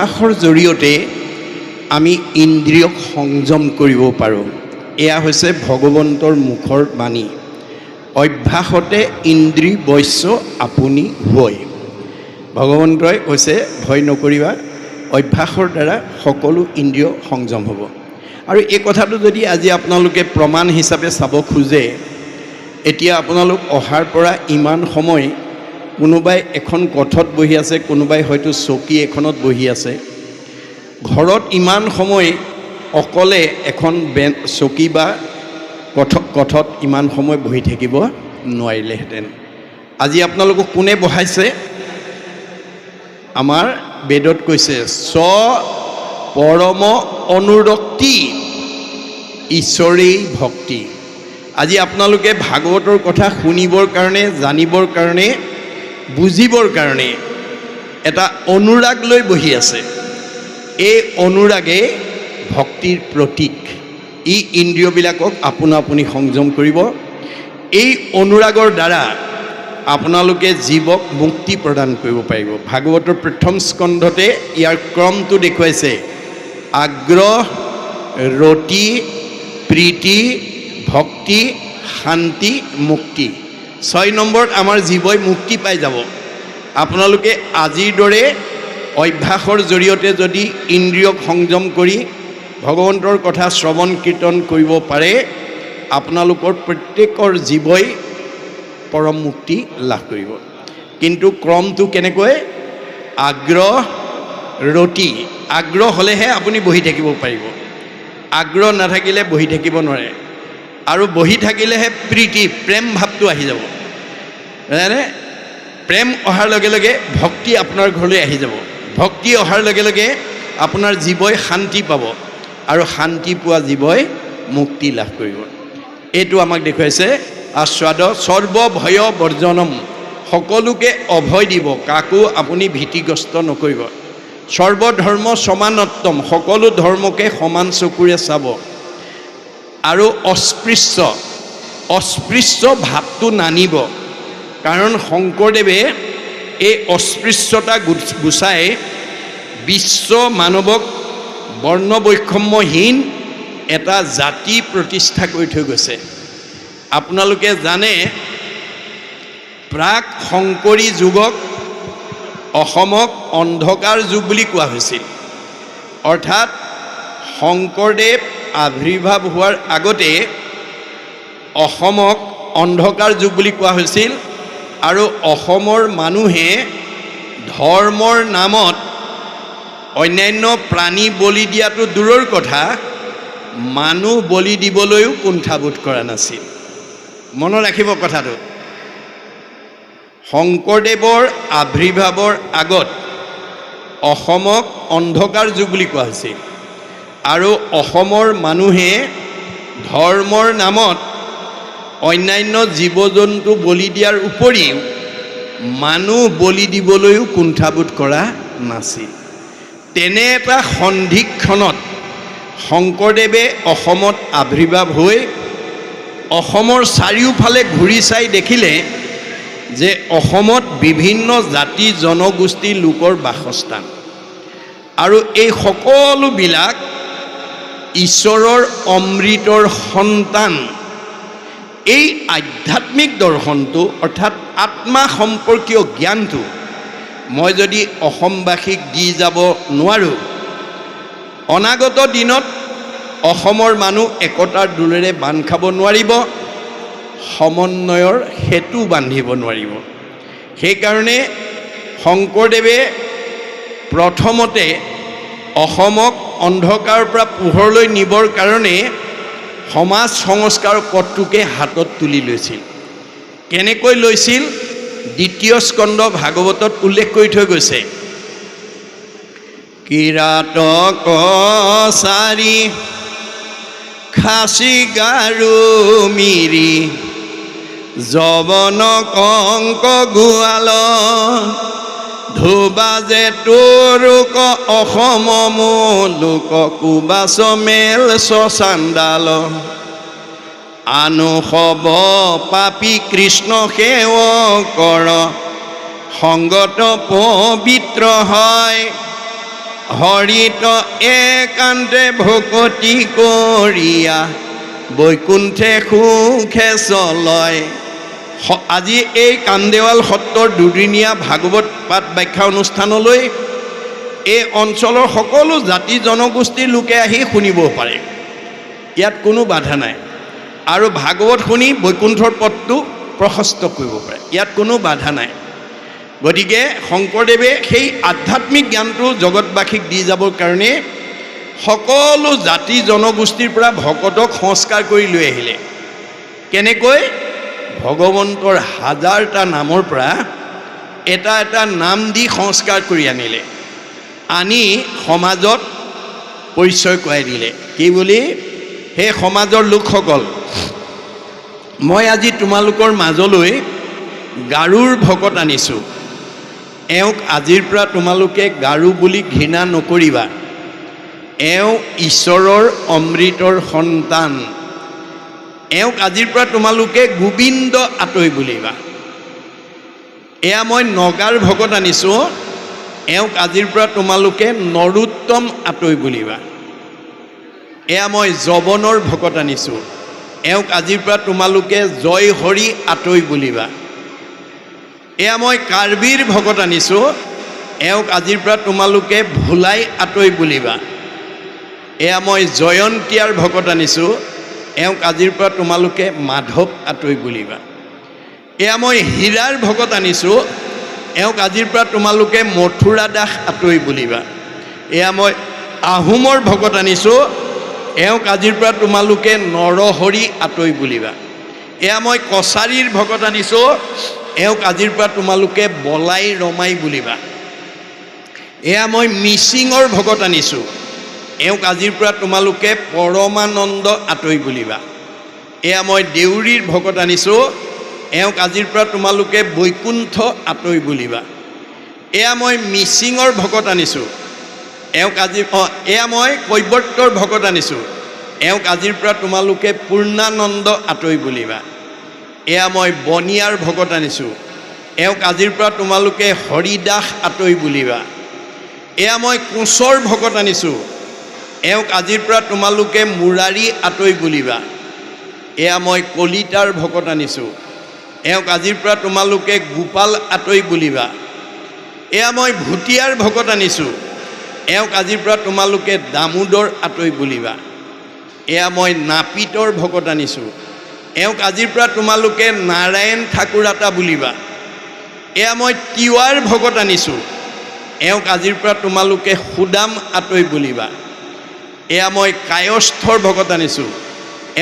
অভ্যাসৰ জৰিয়তে আমি ইন্দ্ৰিয়ক সংযম কৰিব পাৰোঁ। এয়া হৈছে ভগৱন্তৰ মুখৰ বাণী। অভ্যাসতে ইন্দ্ৰিয় বশ্য আপুনি হয়। ভগৱন্তই কৈছে ভয় নকৰিবা, অভ্যাসৰ দ্বাৰা সকলো ইন্দ্ৰিয় সংযম হ'ব। আৰু এই কথাটো যদি আজি আপোনালোকে প্ৰমাণ হিচাপে চাব খোজে, এতিয়া আপোনালোক অহাৰ পৰা ইমান সময় কোনোবাই এখন কঠত বহি আছে, কোনোবাই হয়তো চকী এখনত বহি আছে। ঘৰত ইমান সময় অকলে এখন চকী বা কঠত ইমান সময় বহি থাকিব নোৱাৰিলেহেঁতেন। আজি আপোনালোকক কোনে বহাইছে? আমাৰ বেদত কৈছে স্ব পৰম অনুৰক্তি ঈশ্বৰেই ভক্তি। আজি আপোনালোকে ভাগৱতৰ কথা শুনিবৰ কাৰণে, জানিবৰ কাৰণে, বুজিবৰ কাৰণে এটা অনুৰাগ লৈ বহি আছে। এই অনুৰাগে ভক্তিৰ প্ৰতীক। ই ইন্দ্ৰিয়বিলাকক আপোনা আপুনি সংযম কৰিব। এই অনুৰাগৰ দ্বাৰা আপোনালোকে জীৱক মুক্তি প্ৰদান কৰিব পাৰিব। ভাগৱতৰ প্ৰথম স্কন্ধতে ইয়াৰ ক্ৰমটো দেখুৱাইছে: আগ্ৰহ, ৰতি, প্ৰীতি, ভক্তি, শান্তি, মুক্তি। 6 নম্বৰত আমাৰ জীৱই মুক্তি পাই যাব। আপোনালোকে আজিৰ দৰে অভ্যাসৰ জৰিয়তে যদি ইন্দ্ৰিয়ক সংযম কৰি ভগৱন্তৰ কথা শ্ৰৱণ কীৰ্তন কৰিব পাৰে, আপোনালোকৰ প্ৰত্যেকৰ জীৱই পৰম মুক্তি লাভ কৰিব। কিন্তু ক্ৰমটো কেনেকৈ? আগ্ৰহ, ৰতি। আগ্ৰহ হ'লেহে আপুনি বহি থাকিব পাৰিব। আগ্ৰহ নাথাকিলে বহি থাকিব নোৱাৰে। আৰু বহি থাকিলেহে প্ৰীতি, প্ৰেম ভাৱটো আহি যাব। জানে, প্ৰেম অহাৰ লগে লগে ভক্তি আপোনাৰ ঘৰলৈ আহি যাব। ভক্তি অহাৰ লগে লগে আপোনাৰ জীৱই শান্তি পাব, আৰু শান্তি পোৱা জীৱই মুক্তি লাভ কৰিব। এইটো আমাক দেখুৱাইছে আস্বাদ সৰ্বভয় বৰ্জনম। সকলোকে অভয় দিব, কাকো আপুনি ভীতিগ্ৰস্ত নকৰিব। সৰ্বধৰ্ম সমানত্তম, সকলো ধৰ্মকে সমান চকুৰে চাব। আৰু অস্পৃশ্য ভাৱটো নানিব। কাৰণ শংকৰদেৱে এই অস্পৃশ্যতা গুচাই বিশ্ব মানৱক বৰ্ণ বৈষম্যহীন এটা জাতি প্ৰতিষ্ঠা কৰি থৈ গৈছে। আপোনালোকে জানে, প্ৰাক শংকৰী যুগক অসমক অন্ধকাৰ যুগ বুলি কোৱা হৈছিল। অৰ্থাৎ শংকৰদেৱ আবিৰ্ভাৱ হোৱাৰ আগতে অসমক অন্ধকাৰ যুগ বুলি কোৱা হৈছিল। আৰু অসমৰ মানুহে ধৰ্মৰ নামত অন্যান্য প্ৰাণী বলি দিয়াটো দূৰৰ কথা, মানুহ বলি দিবলৈও কুণ্ঠাবোধ কৰা নাছিল। মনত ৰাখিব কথাটো। শংকৰদেৱৰ আবিৰ্ভাৱৰ আগত অসমক অন্ধকাৰ যুগ বুলি কোৱা হৈছিল। আৰু অসমৰ মানুহে ধৰ্মৰ নামত অন্যান্য জীৱ জন্তু বলি দিয়াৰ উপৰিও মানুহ বলি দিবলৈও কুণ্ঠাবোধ কৰা নাছিল। তেনে এটা সন্ধিক্ষণত শংকৰদেৱে অসমত আবিৰ্ভাৱ হৈ অসমৰ চাৰিওফালে ঘূৰি চাই দেখিলে যে অসমত বিভিন্ন জাতি জনগোষ্ঠীৰ লোকৰ বাসস্থান, আৰু এই সকলোবিলাক ঈশ্বৰৰ অমৃতৰ সন্তান। এই আধ্যাত্মিক দৰ্শনটো অৰ্থাৎ আত্মা সম্পৰ্কীয় জ্ঞানটো মই যদি অসমবাসীক দি যাব নোৱাৰোঁ, অনাগত দিনত অসমৰ মানুহ একতাৰ দোলেৰে বান্ধ খাব নোৱাৰিব, সমন্বয়ৰ সেতু বান্ধিব নোৱাৰিব। সেইকাৰণে শংকৰদেৱে প্ৰথমতে অসমক অন্ধকাৰৰ পৰা পোহৰলৈ নিবৰ কাৰণে সমাজ সংস্কাৰৰ পথটোকে হাতত তুলি লৈছিল। কেনেকৈ লৈছিল? দ্বিতীয় স্কন্ধ ভাগৱতত উল্লেখ কৰি থৈ গৈছে। কিৰাতক চাৰি খাচী গাৰু মিৰি যৱন কংক গোৱাল ধুবাজে তোৰোক অসম লোক কুবাচ মেল চাণ্ডাল আনু সব পাপী কৃষ্ণ সেৱ কৰ সংগত পবিত্ৰ হয় হৰিত একান্তে ভকতি কৰিয়া বৈকুণ্ঠে সুখে চলয়। আজি এই কান্দেৱাল সত্ৰৰ দুদিনীয়া ভাগৱত পাঠ ব্যাখ্যা অনুষ্ঠানলৈ এই অঞ্চলৰ সকলো জাতি জনগোষ্ঠীৰ লোকে আহি শুনিব পাৰে, ইয়াত কোনো বাধা নাই। আৰু ভাগৱত শুনি বৈকুণ্ঠৰ পথটো প্ৰশস্ত কৰিব পাৰে, ইয়াত কোনো বাধা নাই। গতিকে শংকৰদেৱে সেই আধ্যাত্মিক জ্ঞানটো জগতবাসীক দি যাবৰ কাৰণে সকলো জাতি জনগোষ্ঠীৰ পৰা ভকতক সংস্কাৰ কৰি লৈ আহিলে। কেনেকৈ? ভগৱন্তৰ হাজাৰটা নামৰ পৰা এটা এটা নাম দি সংস্কাৰ কৰি আনিলে, আনি সমাজত পৰিচয় কৰাই দিলে। কি বুলি? সেই সমাজৰ লোকসকল, মই আজি তোমালোকৰ মাজলৈ গাৰুৰ ভকত আনিছোঁ। এওঁক আজিৰ পৰা তোমালোকে গাৰু বুলি ঘৃণা নকৰিবা। এওঁ ঈশ্বৰৰ অমৃতৰ সন্তান। এওঁক আজিৰ পৰা তোমালোকে গোবিন্দ আতৈ বুলিবা। এয়া মই নগাৰ ভকত আনিছোঁ। এওঁক আজিৰ পৰা তোমালোকে নৰোত্তম আতৈ বুলিবা। এয়া মই যৱনৰ ভকত আনিছোঁ। এওঁক আজিৰ পৰা তোমালোকে জয় হৰি আতৈ বুলিবা। এয়া মই কাৰ্বিৰ ভকত আনিছোঁ। এওঁক আজিৰ পৰা তোমালোকে ভোলাই আতৈ বুলিবা। এয়া মই জয়ন্তীয়াৰ ভকত আনিছোঁ। এওঁক আজিৰ পৰা তোমালোকে মাধৱ আতৈ বুলিবা। এয়া মই হীৰাৰ ভকত আনিছোঁ। এওঁক আজিৰ পৰা তোমালোকে মথুৰা দাস আতৈ বুলিবা। এয়া মই আহোমৰ ভকত আনিছোঁ। এওঁক আজিৰ পৰা তোমালোকে নৰহৰি আতৈ বুলিবা। এয়া মই কছাৰীৰ ভকত আনিছোঁ। এওঁক আজিৰ পৰা তোমালোকে বলাই ৰমাই বুলিবা। এয়া মই মিচিঙৰ ভকত আনিছোঁ। এওঁক আজিৰ পৰা তোমালোকে পৰমানন্দ আতৈ বুলিবা। এয়া মই দেউৰীৰ ভকত আনিছোঁ। এওঁক আজিৰ পৰা তোমালোকে বৈকুণ্ঠ আতৈ বুলিবা। এয়া মই মিচিঙৰ ভকত আনিছোঁ। এওঁক এয়া মই কৈৱৰ্তৰ ভকত আনিছোঁ। এওঁক আজিৰ পৰা তোমালোকে পূৰ্ণানন্দ আতৈ বুলিবা। এয়া মই বনিয়াৰ ভকত আনিছোঁ। এওঁক আজিৰ পৰা তোমালোকে হৰিদাস আতৈ বুলিবা। এয়া মই কোচৰ ভকত আনিছোঁ। এওঁক আজিৰ পৰা তোমালোকে মুৰাৰী আতৈ বুলিবা। এয়া মই কলিতাৰ ভকত আনিছোঁ। এওঁক আজিৰ পৰা তোমালোকে গোপাল আতৈ বুলিবা। এয়া মই ভুটীয়াৰ ভকত আনিছোঁ। এওঁক আজিৰ পৰা তোমালোকে দামোদৰ আতৈ বুলিবা। এয়া মই নাপিতৰ ভকত আনিছোঁ। এওঁক আজিৰ পৰা তোমালোকে নাৰায়ণ ঠাকুৰ আতা বুলিবা। এয়া মই তিৱাৰ ভকত আনিছোঁ। এওঁক আজিৰ পৰা তোমালোকে সুদাম আতৈ বুলিবা। এয়া মই কায়স্থৰ ভকত আনিছোঁ।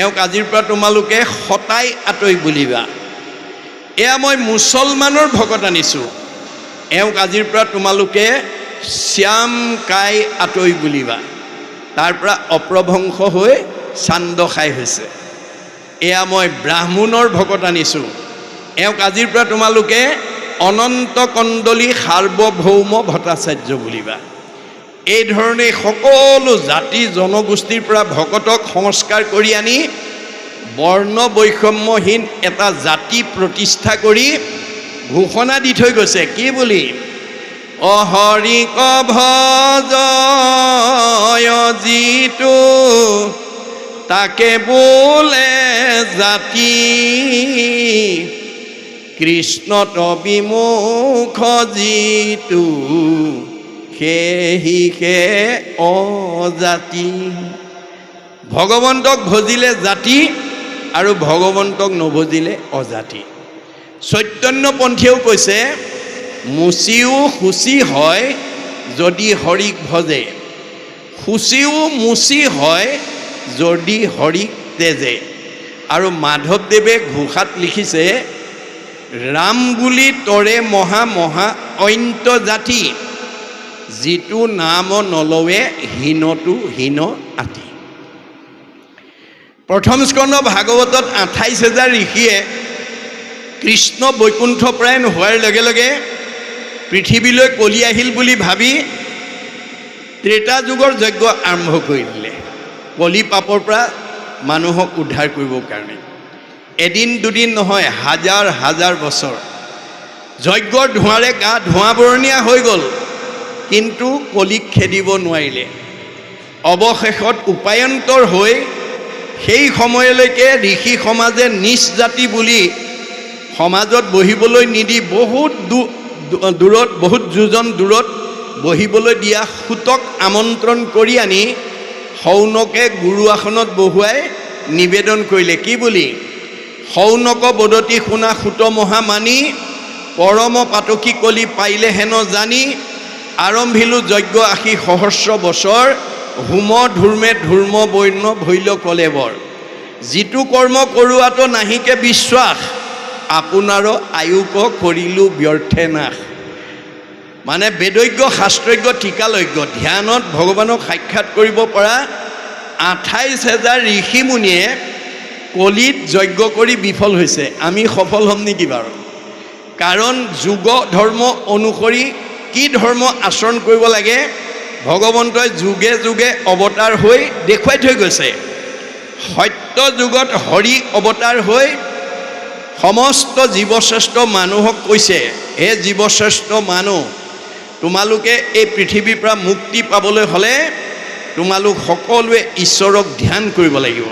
এওঁক আজিৰ পৰা তোমালোকে সতাই আতৈ বুলিবা। এয়া মই মুছলমানৰ ভকত আনিছোঁ। এওঁক আজিৰ পৰা তোমালোকে শ্যাম কাই আতৈ বুলিবা। তাৰ পৰা অপ্ৰভংশ হৈ চান্দখাই হৈছে। এয়া মই ব্ৰাহ্মণৰ ভকত আনিছোঁ। এওঁক আজিৰ পৰা তোমালোকে অনন্ত কণ্ডলী সাৰ্বভৌম ভট্টাচাৰ্য বুলিবা। এই ধৰণে সকলো জাতি জনগোষ্ঠীৰ পৰা ভকতক সংস্কাৰ কৰি আনি বৰ্ণ বৈষম্যহীন এটা জাতি প্ৰতিষ্ঠা কৰি ঘোষণা দি থৈ গৈছে। কি বুলি? অহৰিক ভজয় যিটো তাকে বোলে জাতি, কৃষ্ণত বিমুখ যিটো সেহিহে অজাতি। ভগৱন্তক ভজিলে জাতি আৰু ভগৱন্তক নভজিলে অজাতি। চৈতন্যপন্থীয়েও কৈছে, মুচিও শুচি হয় যদি হৰিক ভজে, শুচিও মুচি হয় যদি হৰিক তেজে। আৰু মাধৱদেৱে ঘোষাত লিখিছে, ৰাম বুলি তৰে মহা মহা অন্ত জাতি, যিটো নাম নলৱে হীনতো হীন আতি। প্ৰথম স্কন্ধ ভাগৱতত 28,000 ঋষিয়ে কৃষ্ণ বৈকুণ্ঠ প্ৰায়ণ হোৱাৰ লগে লগে পৃথিৱীলৈ কলি আহিল বুলি ভাবি ত্ৰেতা যুগৰ যজ্ঞ আৰম্ভ কৰি দিলে, কলি পাপৰ পৰা মানুহক উদ্ধাৰ কৰিবৰ কাৰণে। এদিন দুদিন নহয়, হাজাৰ হাজাৰ বছৰ যজ্ঞৰ ধোঁৱাৰে গা ধোঁৱা বৰণীয়া হৈ গ'ল। কিন্তু কলিক খেদিব নোৱাৰিলে। অৱশেষত উপায়ন্তৰ হৈ সেই সময়লৈকে ঋষি সমাজে নিচ জাতি বুলি সমাজত বহিবলৈ নিদি বহুত দূৰত, বহুত যোজন দূৰত বহিবলৈ দিয়া সূতক আমন্ত্ৰণ কৰি আনি শৌনকে গুৰু আসনত বহুৱাই নিবেদন কৰিলে। কি বুলি? শৌনক বদতি শুনা সূত মহা মানি, পৰম পাতকী কলি পাইলে হেন জানি, আৰম্ভিলো যজ্ঞ ৮০ সহস্ৰ বছৰ, হোম ধূৰ্মে ধূৰ্ম বৈন্য ভৈল কলেবৰ। যিটো কৰ্ম কৰোৱাতো নাহিকে বিশ্বাস, আপোনাৰো আয়ুক কৰিলো ব্যৰ্থে নাশ। মানে বেদজ্ঞ, শাস্ত্ৰজ্ঞ, টিকালজ্ঞ, ধ্যানত ভগৱানক সাক্ষাৎ কৰিব পৰা ২৮,০০০ ঋষিমুনিয়ে কলিত যজ্ঞ কৰি বিফল হৈছে। আমি সফল হ'ম নেকি বাৰু? কাৰণ যুগ ধৰ্ম অনুসৰি কি ধৰ্ম আচৰণ কৰিব লাগে ভগৱন্তই যুগে যুগে অৱতাৰ হৈ দেখুৱাই থৈ গৈছে। সত্য যুগত হৰি অৱতাৰ হৈ সমস্ত জীৱশ্ৰেষ্ঠ মানুহক কৈছে, হে জীৱশ্ৰেষ্ঠ মানুহ, তোমালোকে এই পৃথিৱীৰ পৰা মুক্তি পাবলৈ হ'লে তোমালোক সকলোৱে ঈশ্বৰক ধ্যান কৰিব লাগিব।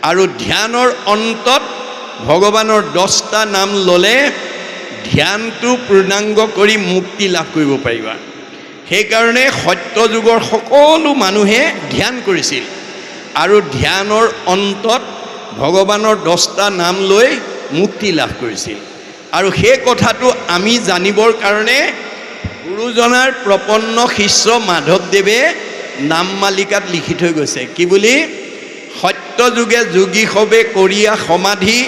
আৰু ধ্যানৰ অন্তত ভগৱানৰ 10টা নাম ল'লে ধ্যানটো পূৰ্ণাংগ কৰি মুক্তি লাভ কৰিব পাৰিবা। সেইকাৰণে সত্য যুগৰ সকলো মানুহে ধ্যান কৰিছিল আৰু ধ্যানৰ অন্তত ভগৱানৰ 10টা নাম লৈ মুক্তি লাভ কৰিছিল। আৰু সেই কথাটো আমি জানিবৰ কাৰণে গুৰুজনাৰ প্ৰপন্ন শিষ্য মাধৱদেৱে নাম মালিকাত লিখি থৈ গৈছে। কি বুলি? সত্য যুগে যোগী সবে কৰিয়া সমাধি,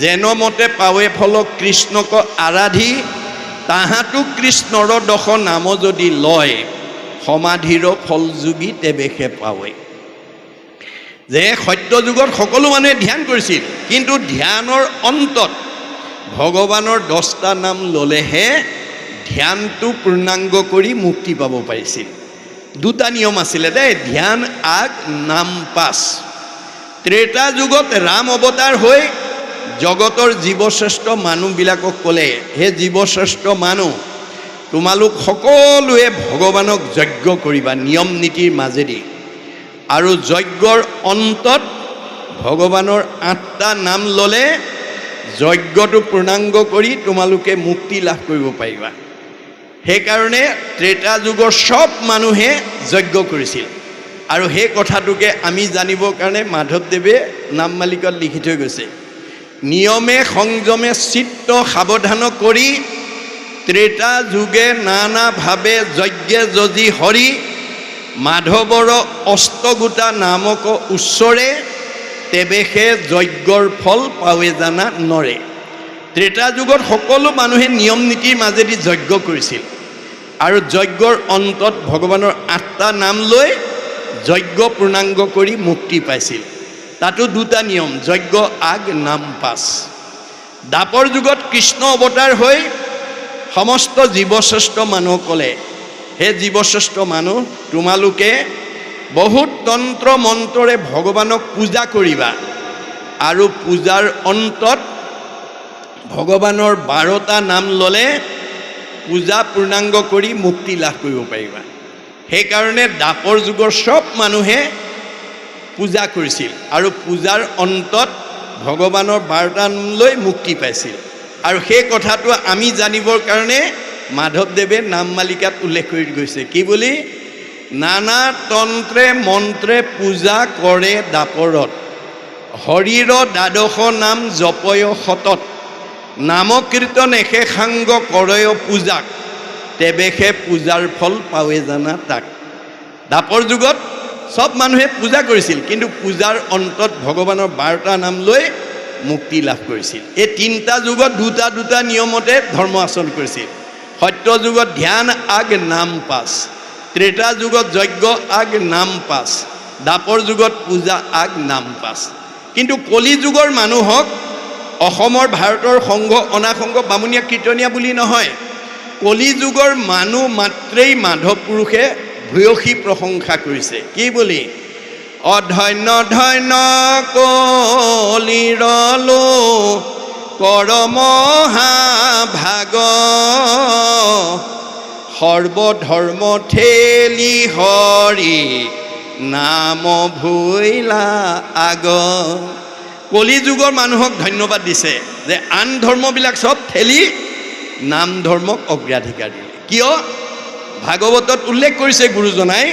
যেন মতে পাৱে ফল কৃষ্ণক আৰাধি, তাহাঁতো কৃষ্ণৰ 10 নাম যদি লয়, সমাধিৰ ফল যোগী তেৱেহে পাৱে। যে সত্য যুগত সকলো মানুহে ধ্যান কৰিছিল, কিন্তু ধ্যানৰ অন্তত ভগৱানৰ 10টা নাম ল'লেহে ধ্যানটো পূৰ্ণাংগ কৰি মুক্তি পাব পাৰিছিল। 2টা নিয়ম আছিলে দেই, ধ্যান আগ, নাম পাছ। ত্ৰেতা যুগত ৰাম অৱতাৰ হৈ জগতৰ জীৱশ্ৰেষ্ঠ মানুহবিলাকক ক'লে, হে জীৱশ্ৰেষ্ঠ মানুহ, তোমালোক সকলোৱে ভগৱানক যজ্ঞ কৰিবা নিয়ম নীতিৰ মাজেদি। আৰু যজ্ঞৰ অন্তত ভগৱানৰ 8টা নাম ল'লে যজ্ঞটো পূৰ্ণাংগ কৰি তোমালোকে মুক্তি লাভ কৰিব পাৰিবা। সেইকাৰণে ত্ৰেতা যুগৰ চব মানুহে যজ্ঞ কৰিছিল। আৰু সেই কথাটোকে আমি জানিবৰ কাৰণে মাধৱদেৱে নাম মালিকত লিখি থৈ গৈছে, নিয়মে সংযমে চিত্ত সাৱধান কৰি, ত্ৰেতা যুগে নানা ভাৱে যজ্ঞে যজি হৰি, মাধৱৰ অষ্টগোটা নামক উচ্চৰে, তেৱেহে যজ্ঞৰ ফল পাৱে জানা নৰে। ত্ৰেতা যুগত সকলো মানুহে নিয়ম নীতিৰ মাজেদি যজ্ঞ কৰিছিল আৰু যজ্ঞৰ অন্তত ভগৱানৰ 8টা নাম লৈ যজ্ঞ পূৰ্ণাংগ কৰি মুক্তি পাইছিল। তাতো 2টা নিয়ম, যজ্ঞ আগ, নাম পাছ। দ্বাপৰ যুগত কৃষ্ণ অৱতাৰ হৈ সমস্ত জীৱশ্ৰেষ্ঠ মানুহক ক'লে, হে জীৱশ্ৰেষ্ঠ মানুহ, তোমালোকে বহুত তন্ত্ৰ মন্ত্ৰৰে ভগৱানক পূজা কৰিবা আৰু পূজাৰ অন্তত ভগৱানৰ 12টা নাম ল'লে পূজা পূৰ্ণাংগ কৰি মুক্তি লাভ কৰিব পাৰিবা। সেইকাৰণে দ্বাপৰ যুগৰ চব মানুহে পূজা কৰিছিল আৰু পূজাৰ অন্তত ভগৱানৰ 12টা নাম লৈ মুক্তি পাইছিল। আৰু সেই কথাটো আমি জানিবৰ কাৰণে মাধৱদেৱে নাম মালিকাত উল্লেখ কৰি গৈছে। কি বুলি? নানা তন্ত্ৰে মন্ত্ৰে পূজা কৰে দ্বাপৰত, হৰিৰ 12 নাম জপয় সতত, নাম কীৰ্তন এষে সাংগ কৰয় পূজাক, তেৱেহে পূজাৰ ফল পাৱে জানা তাক। দ্বাপৰ যুগত চব মানুহে পূজা কৰিছিল, কিন্তু পূজাৰ অন্তত ভগৱানৰ 12টা নাম লৈ মুক্তি লাভ কৰিছিল। এই 3টা যুগত 2টা নিয়মতে ধৰ্ম আচৰণ কৰিছিল। সত্য যুগত ধ্যান আগ, নাম পাছ। ত্ৰেতা যুগত যজ্ঞ আগ, নাম পাছ। দ্বাপৰ যুগত পূজা আগ, নাম পাছ। কিন্তু কলি যুগৰ মানুহক অসমৰ ভাৰতৰ সংঘ অনাসংঘ বামুণীয়া কীৰ্তনীয়া বুলি নহয়, কলি যুগৰ মানুহ মাত্ৰেই মাধৱ পুৰুষে ভূয়সী প্ৰশংসা কৰিছে। কি বুলি? অধন্য ধন্য কলিৰলো কৰমহা ভাগ, সৰ্বধৰ্ম ঠেলি হৰি নাম ভৈলা আগ। কলিযুগৰ মানুহক ধন্যবাদ দিছে যে আন ধৰ্মবিলাক চব ঠেলি নাম ধৰ্মক অগ্ৰাধিকাৰ দিলে। কিয়? ভাগৱতত উল্লেখ কৰিছে গুৰুজনাই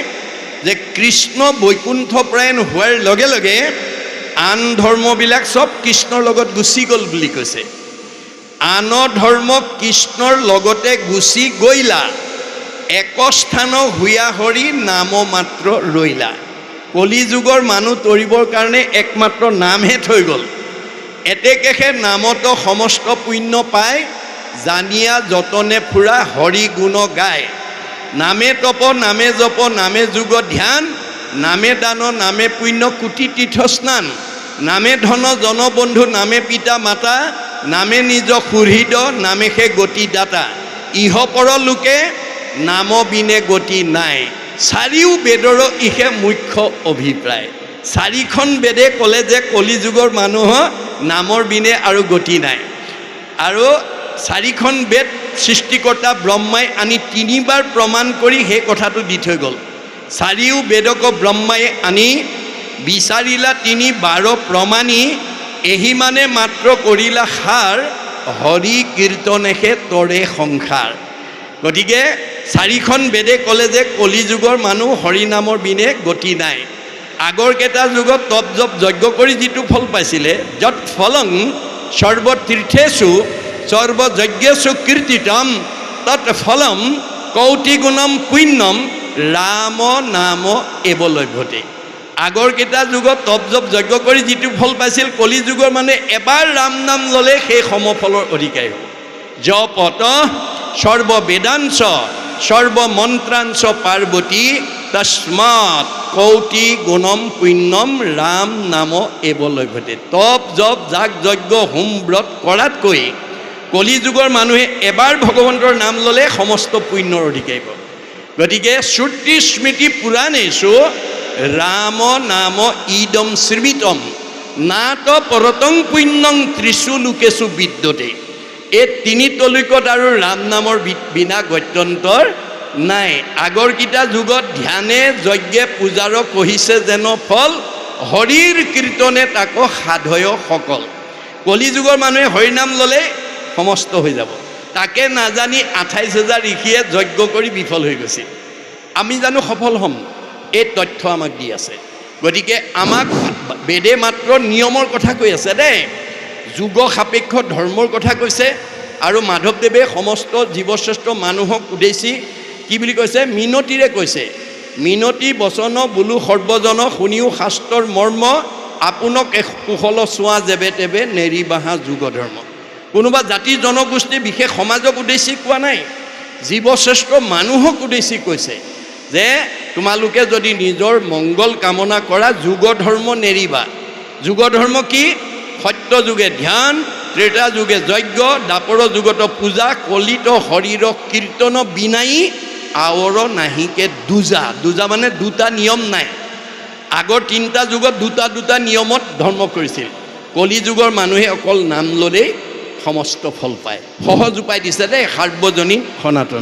যে কৃষ্ণ বৈকুণ্ঠপ্ৰায়ণ হোৱাৰ লগে লগে আন ধৰ্মবিলাক চব কৃষ্ণৰ লগত গুচি গ'ল বুলি কৈছে। আন ধৰ্ম কৃষ্ণৰ লগতে গুচি গৈলা, একস্থান হুয়া হৰি নাম মাত্ৰ ৰৈলা। কলিযুগৰ মানুহ তৰিবৰ কাৰণে একমাত্ৰ নামহে থৈ গ'ল। এতেকেহে নামতো সমস্ত পুণ্য পায়, জানিয়া যতনে ফুৰা হৰি গুণ গায়। নামে তপ নামে জপ নামে যোগ ধ্যান, নামে দান নামে পুণ্য কোটি তীৰ্থ স্নান। নামে ধন জনবন্ধু নামে পিতা মাতা, নামে নিজ সুহৃদ নামে সে গতি দাতা। ইহ পৰ লোকে নাম বিনে গতি নাই, চাৰিও বেদৰ ইহে মুখ্য অভিপ্ৰায়। চাৰিখন বেদে ক'লে যে কলিযুগৰ মানুহৰ নামৰ বিনে আৰু গতি নাই। আৰু চাৰিখন বেদ সৃষ্টিকৰ্তা ব্ৰহ্মাই আনি তিনিবাৰ প্ৰমাণ কৰি সেই কথাটো দি থৈ গ'ল। চাৰিও বেদক ব্ৰহ্মাই আনি বিচাৰিলা তিনি বাৰ প্ৰমাণী, এহি মানে মাত্ৰ কৰিলা সাৰ, হৰি কীৰ্তনেহে তৰে সংসাৰ। গতিকে চাৰিখন বেদে ক'লে যে কলিযুগৰ মানুহ হৰিনামৰ বিনে গতি নাই। আগৰ কেইটা যুগত তপ জপ যজ্ঞ কৰি যিটো ফল পাইছিলে, যৎ ফলং সৰ্বতীৰ্থেষু সৰ্বযজ্ঞেষু কীৰ্তিতম তৎ ফলম কৌটি গুণম পুণ্যম ৰাম নাম এব লভ্যতে। আগৰ কেইটা যুগত তপ জপ যজ্ঞ কৰি যিটো ফল পাইছিল, কলিযুগৰ মানে এবাৰ ৰাম নাম ল'লে সেই সমফলৰ অধিকাৰী হ'ব। জপত সৰ্ববেদাংশ সৰ্বমন্ত্ৰাংশ পাৰ্বতী, তস্মাৎ কৌটি গুণম পুণ্যম ৰাম নাম এব লভ্যতে। তপ জপ যাগ যজ্ঞ হোম ব্ৰত কৰাতকৈ কলিযুগৰ মানুহে এবাৰ ভগৱন্তৰ নাম ল'লে সমস্ত পুণ্যৰ অধিকাৰী হ'ব। গতিকে শ্ৰুতি স্মৃতি পুৰাণেষু ৰাম নাম ইদম শ্ৰীবিতম নাত পৰতং পুণ্যং ত্ৰিশু লোকেষু বিদ্যতে। এই তিনি তলিকত আৰু ৰাম নামৰ বিনা গত্যন্তৰ নাই। আগৰকেইটা যুগত ধ্যানে যজ্ঞে পূজাৰ কহিছে যেন ফল, হৰিৰ কীৰ্তনে তাক সাধয় সকল। কলিযুগৰ মানুহে হৰিনাম ল'লে সমস্ত হৈ যাব। তাকে নাজানি 28,000 ঋষিয়ে যজ্ঞ কৰি বিফল হৈ গৈছিল। আমি জানো সফল হ'ম? এই তথ্য আমাক দি আছে। গতিকে আমাক বেদে মাত্ৰ নিয়মৰ কথা কৈ আছে দেই, যুগ সাপেক্ষ ধৰ্মৰ কথা কৈছে। আৰু মাধৱদেৱে সমস্ত জীৱশ্ৰেষ্ঠ মানুহক উদ্দেশ্যি কি বুলি কৈছে? মিনতিৰে কৈছে, মিনতি বচন বোলো সৰ্বজন শুনিও শাস্ত্ৰৰ মৰ্ম, আপোনক কুশল চোৱা যেবে তেবে নেৰিবাহা যুগ ধৰ্ম। কোনোবা জাতি জনগোষ্ঠী বিশেষ সমাজক উদ্দেশ্যি কোৱা নাই, জীৱশ্ৰেষ্ঠ মানুহক উদ্দেশ্যি কৈছে যে তোমালোকে যদি নিজৰ মংগল কামনা কৰা যুগ ধৰ্ম নেৰিবা। যুগ ধৰ্ম কি? সত্য যুগে ধ্যান, ত্ৰেতা যুগে যজ্ঞ, দাপৰ যুগত পূজা, কলিত শৰীৰ কীৰ্তন বিনাই আৱৰ নাহিকে দুজা। দুজা মানে দুটা নিয়ম নাই। আগৰ তিনিটা যুগত দুটা নিয়মত ধৰ্ম কৰিছিল। কলিযুগৰ মানুহে অকল নাম ল'লেই সমস্ত ফল পায়। সহজ উপায় দিছে দেই সাৰ্বজনীন সনাতন।